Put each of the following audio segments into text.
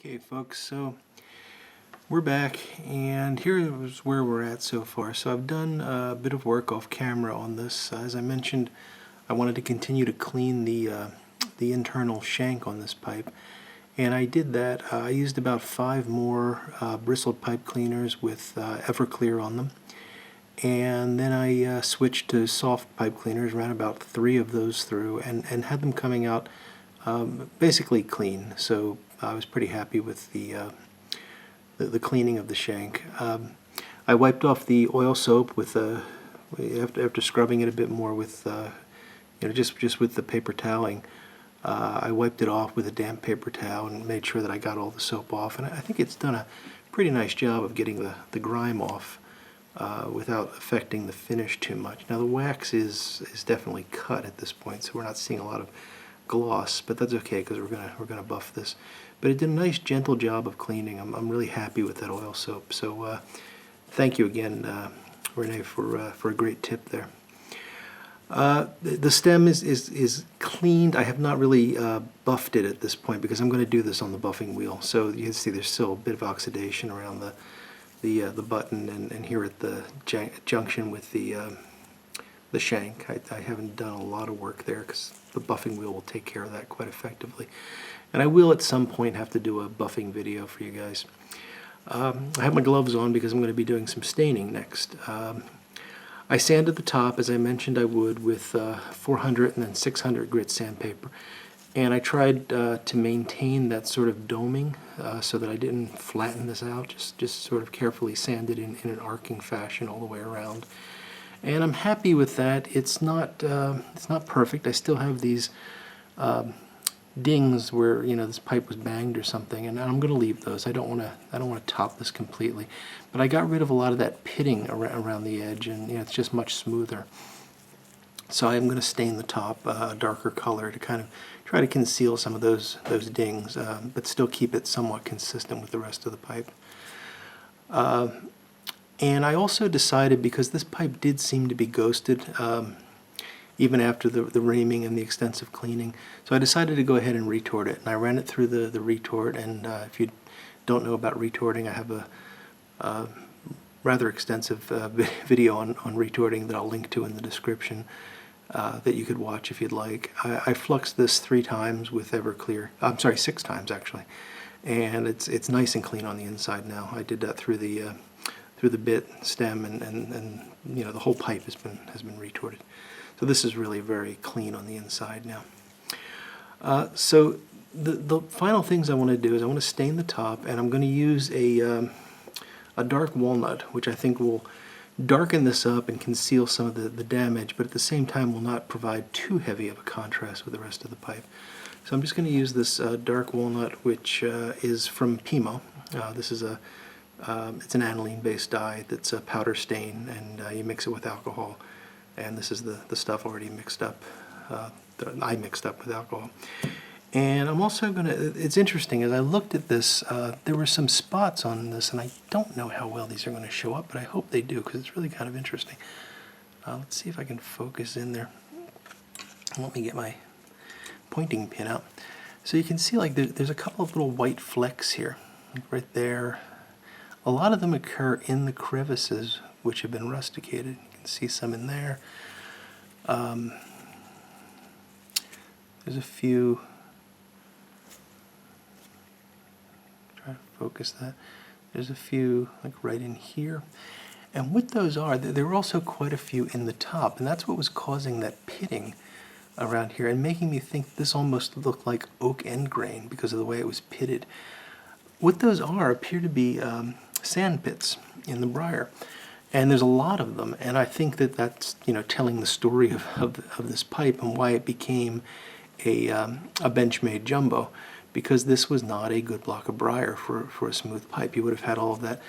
Okay folks, so we're back and here's where we're at so far. So I've done a bit of work off camera on this. As I mentioned, I wanted to continue to clean the internal shank on this pipe, and I did that. I used about 5 more bristled pipe cleaners with Everclear on them, and then I switched to soft pipe cleaners, ran about 3 of those through, and had them coming out basically clean. So I was pretty happy with the cleaning of the shank. I wiped off the oil soap with after scrubbing it a bit more with just with the paper toweling. I wiped it off with a damp paper towel and made sure that I got all the soap off, and I think it's done a pretty nice job of getting the grime off without affecting the finish too much. Now the wax is definitely cut at this point, so we're not seeing a lot of gloss, but that's okay because we're gonna buff this. But it did a nice gentle job of cleaning. I'm really happy with that oil soap. So thank you again, Renee, for a great tip there. The stem is cleaned. I have not really buffed it at this point because I'm going to do this on the buffing wheel. So you can see there's still a bit of oxidation around the button and here at the junction with the shank. I haven't done a lot of work there because the buffing wheel will take care of that quite effectively. And I will at some point have to do a buffing video for you guys. I have my gloves on because I'm going to be doing some staining next. I sanded the top, as I mentioned I would, with 400 and then 600 grit sandpaper. And I tried to maintain that sort of doming so that I didn't flatten this out, just sort of carefully sand it in an arcing fashion all the way around. And I'm happy with that. It's not perfect. I still have these dings where this pipe was banged or something, and I'm going to leave those. I don't want to top this completely, but I got rid of a lot of that pitting around the edge, and it's just much smoother. So I'm going to stain the top a darker color to kind of try to conceal some of those dings, but still keep it somewhat consistent with the rest of the pipe. And I also decided, because this pipe did seem to be ghosted even after the reaming and the extensive cleaning, so I decided to go ahead and retort it. And I ran it through the retort, and if you don't know about retorting, I have a rather extensive video on retorting that I'll link to in the description that you could watch if you'd like. I fluxed this 3 times with Everclear. I'm sorry, 6 times actually, and it's nice and clean on the inside now. I did that through the bit, stem, and the whole pipe has been retorted. So this is really very clean on the inside now. So the final things I want to do is I want to stain the top, and I'm going to use a dark walnut, which I think will darken this up and conceal some of the damage, but at the same time will not provide too heavy of a contrast with the rest of the pipe. So I'm just going to use this dark walnut, which is from Pimo. This is it's an aniline-based dye that's a powder stain, and you mix it with alcohol. And this is the stuff already mixed up, that I mixed up with alcohol. And I'm also going to, it's interesting, as I looked at this, there were some spots on this, and I don't know how well these are going to show up, but I hope they do, because it's really kind of interesting. Let's see if I can focus in there. Let me get my pointing pin out. So you can see like there's a couple of little white flecks here, like right there. A lot of them occur in the crevices which have been rusticated. You can see some in there. There's a few. Try to focus that. There's a few like right in here. And what those are, there were also quite a few in the top, and that's what was causing that pitting around here and making me think this almost looked like oak end grain because of the way it was pitted. What those appear to be sand pits in the briar, and there's a lot of them, and I think that's telling the story of this pipe and why it became a Benchmade Jumbo, because this was not a good block of briar for a smooth pipe. You would have had all of that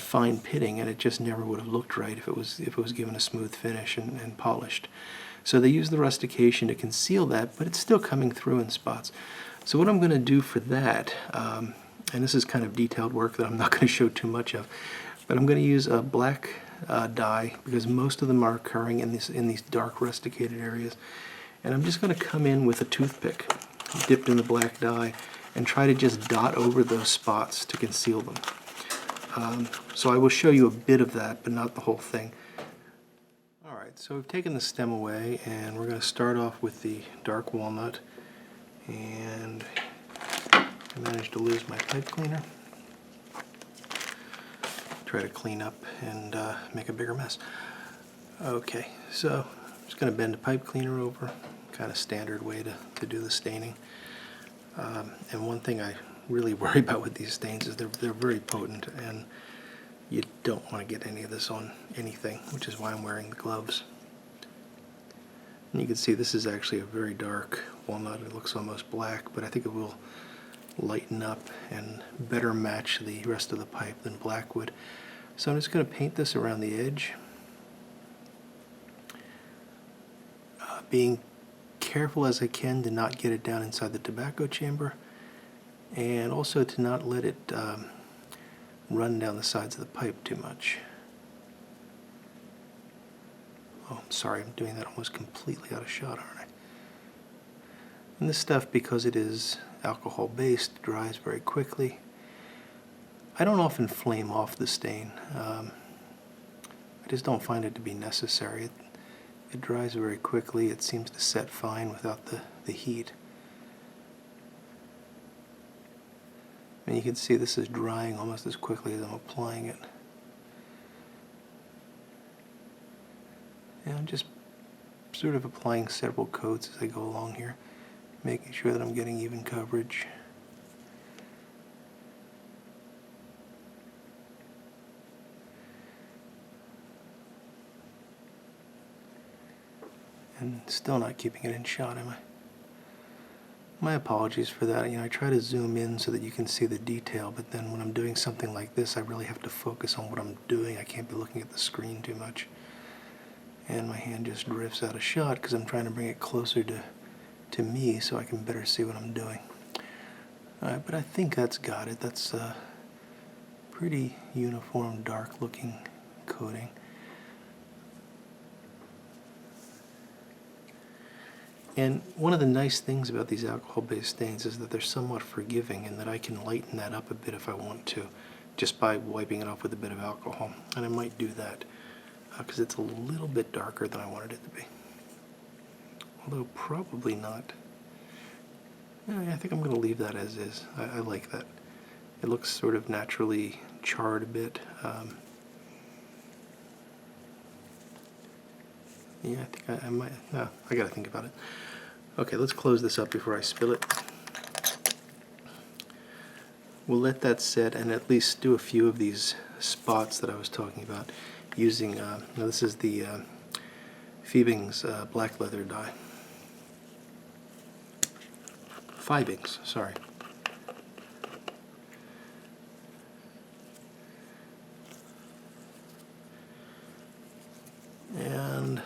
fine pitting, and it just never would have looked right if it was given a smooth finish and polished. So they used the rustication to conceal that, but it's still coming through in spots. So what I'm going to do for that, and this is kind of detailed work that I'm not going to show too much of, but I'm going to use a black dye because most of them are occurring in these dark rusticated areas. And I'm just going to come in with a toothpick dipped in the black dye and try to just dot over those spots to conceal them. So I will show you a bit of that, but not the whole thing. Alright, so we've taken the stem away, and we're going to start off with the dark walnut. And I managed to lose my pipe cleaner. Try to clean up and make a bigger mess. Okay, so I'm just going to bend the pipe cleaner over, kind of standard way to do the staining. And one thing I really worry about with these stains is they're very potent, and you don't want to get any of this on anything, which is why I'm wearing the gloves. And you can see this is actually a very dark walnut. It looks almost black, but I think it will lighten up and better match the rest of the pipe than black would. So I'm just going to paint this around the edge, being careful as I can to not get it down inside the tobacco chamber, and also to not let it run down the sides of the pipe too much. Oh, I'm sorry, I'm doing that almost completely out of shot, aren't I? And this stuff, because it is alcohol based, dries very quickly. I don't often flame off the stain. I just don't find it to be necessary. It dries very quickly. It seems to set fine without the heat. And you can see this is drying almost as quickly as I'm applying it. And I'm just sort of applying several coats as I go along here, making sure that I'm getting even coverage. And still not keeping it in shot, am I? My apologies for that. I try to zoom in so that you can see the detail, but then when I'm doing something like this, I really have to focus on what I'm doing. I can't be looking at the screen too much. And my hand just drifts out of shot because I'm trying to bring it closer to me so I can better see what I'm doing. Alright, but I think that's got it. That's a pretty uniform, dark looking coating. And one of the nice things about these alcohol-based stains is that they're somewhat forgiving, and that I can lighten that up a bit if I want to, just by wiping it off with a bit of alcohol. And I might do that because it's a little bit darker than I wanted it to be. Although probably not. I think I'm going to leave that as is. I like that. It looks sort of naturally charred a bit. Yeah, I think I might. No, I got to think about it. Okay, let's close this up before I spill it. We'll let that set and at least do a few of these spots that I was talking about using, now this is the Fiebing's black leather dye. Fiebing's, sorry. And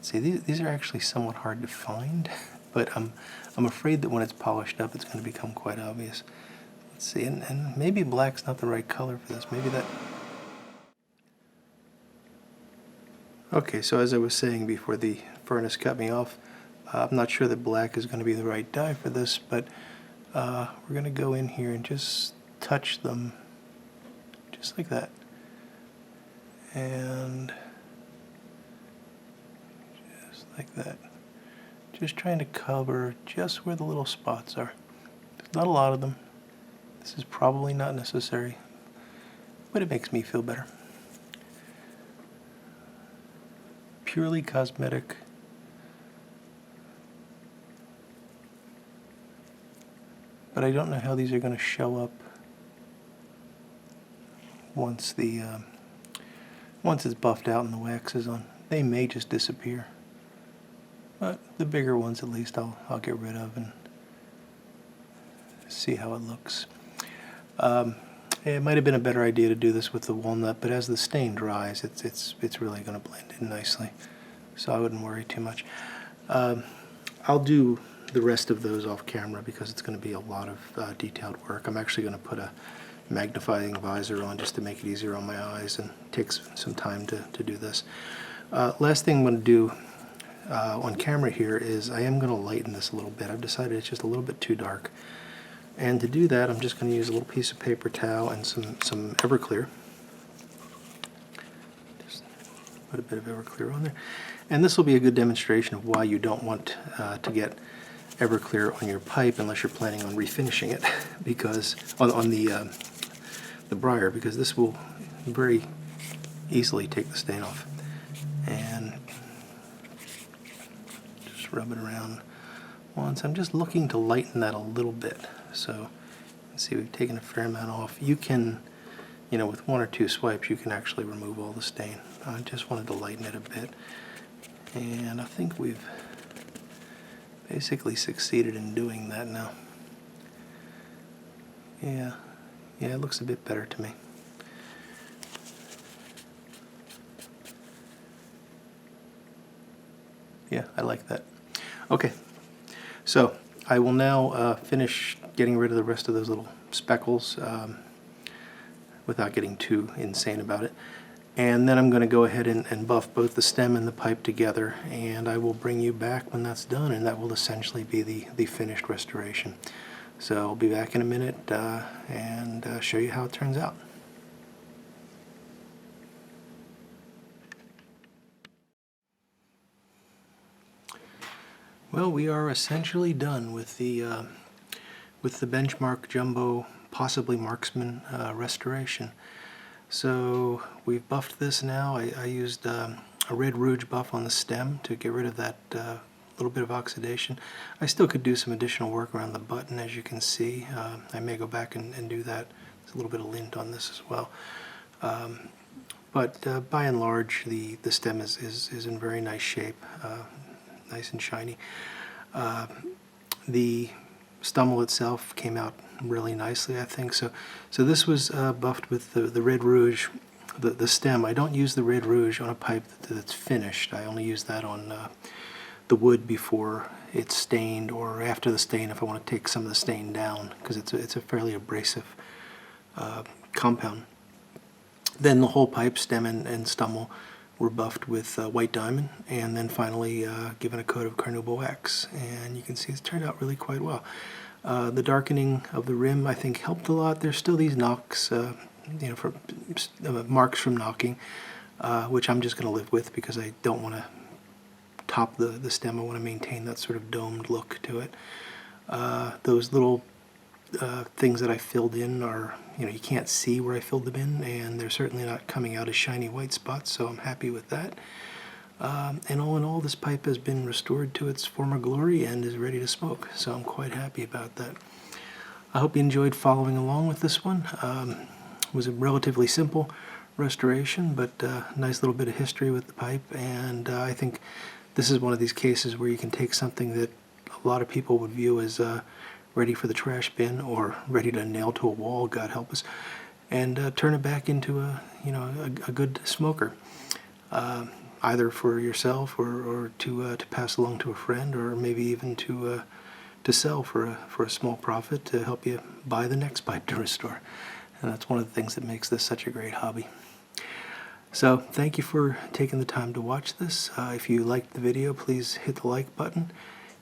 see, these are actually somewhat hard to find, but I'm afraid that when it's polished up, it's going to become quite obvious. Let's see, and maybe black's not the right color for this. Maybe that. Okay, so as I was saying before the furnace cut me off, I'm not sure that black is going to be the right dye for this, but we're going to go in here and just touch them, just like that. And just like that. Just trying to cover just where the little spots are. There's not a lot of them. This is probably not necessary, but it makes me feel better. Purely cosmetic. But I don't know how these are going to show up once it's buffed out and the wax is on. They may just disappear. But the bigger ones at least I'll get rid of and see how it looks. It might have been a better idea to do this with the walnut, but as the stain dries, it's really going to blend in nicely. So I wouldn't worry too much. I'll do the rest of those off camera because it's going to be a lot of detailed work. I'm actually going to put a magnifying visor on just to make it easier on my eyes, and it takes some time to do this. Last thing I'm going to do on camera here is I am going to lighten this a little bit. I've decided it's just a little bit too dark. And to do that, I'm just going to use a little piece of paper towel and some Everclear. Just put a bit of Everclear on there. And this will be a good demonstration of why you don't want to get Everclear on your pipe unless you're planning on refinishing it, because on the briar, because this will very easily take the stain off. And just rub it around once. I'm just looking to lighten that a little bit. So you can see we've taken a fair amount off. You can, with one or two swipes, you can actually remove all the stain. I just wanted to lighten it a bit. And I think we've basically succeeded in doing that now. Yeah, it looks a bit better to me. Yeah, I like that. Okay, so I will now finish getting rid of the rest of those little speckles without getting too insane about it. And then I'm going to go ahead and buff both the stem and the pipe together, and I will bring you back when that's done, and that will essentially be the finished restoration. So I'll be back in a minute and show you how it turns out. Well, we are essentially done with the Benchmade Jumbo, possibly Marxman restoration. So we've buffed this now. I used a red rouge buff on the stem to get rid of that little bit of oxidation. I still could do some additional work around the button, as you can see. I may go back and do that. There's a little bit of lint on this as well. But by and large, the stem is in very nice shape, nice and shiny. The stummel itself came out really nicely, I think. So this was buffed with the red rouge, the stem. I don't use the red rouge on a pipe that's finished. I only use that on the wood before it's stained, or after the stain if I want to take some of the stain down, because it's a fairly abrasive compound. Then the whole pipe, stem and stummel, were buffed with white diamond, and then finally given a coat of carnauba wax. And you can see it's turned out really quite well. The darkening of the rim, I think, helped a lot. There's still these knocks, for marks from knocking, which I'm just going to live with because I don't want to top the stem. I want to maintain that sort of domed look to it. Those little things that I filled in are, you can't see where I filled them in, and they're certainly not coming out as shiny white spots, so I'm happy with that. And all in all, this pipe has been restored to its former glory and is ready to smoke, so I'm quite happy about that. I hope you enjoyed following along with this one. It was a relatively simple restoration, but a nice little bit of history with the pipe, and I think this is one of these cases where you can take something that a lot of people would view as ready for the trash bin or ready to nail to a wall, God help us, and turn it back into a good smoker, either for yourself or to pass along to a friend, or maybe even to sell for a small profit to help you buy the next pipe to restore. And that's one of the things that makes this such a great hobby. So thank you for taking the time to watch this. If you liked the video, please hit the like button.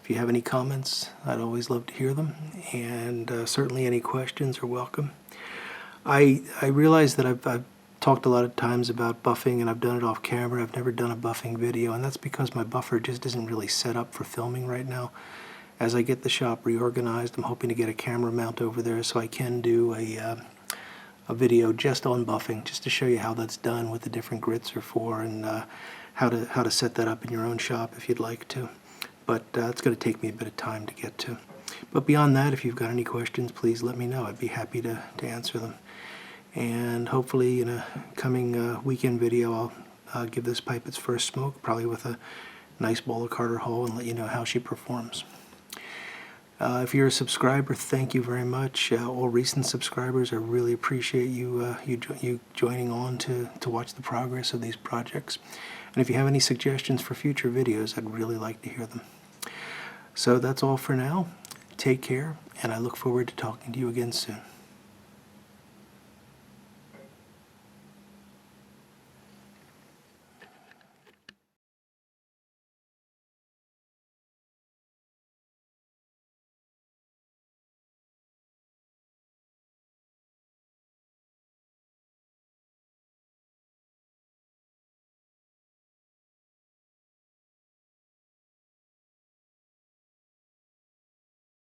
If you have any comments, I'd always love to hear them, and certainly any questions are welcome. I realize that I've talked a lot of times about buffing, and I've done it off camera. I've never done a buffing video, and that's because my buffer just isn't really set up for filming right now. As I get the shop reorganized, I'm hoping to get a camera mount over there so I can do a video just on buffing, just to show you how that's done, what the different grits are for, and how to set that up in your own shop if you'd like to. But it's going to take me a bit of time to get to. But beyond that, if you've got any questions, please let me know. I'd be happy to answer them. And hopefully in a coming weekend video, I'll give this pipe its first smoke, probably with a nice bowl of Carter Hall, and let you know how she performs. If you're a subscriber, thank you very much. All recent subscribers, I really appreciate you joining on to watch the progress of these projects. And if you have any suggestions for future videos, I'd really like to hear them. So that's all for now. Take care, and I look forward to talking to you again soon.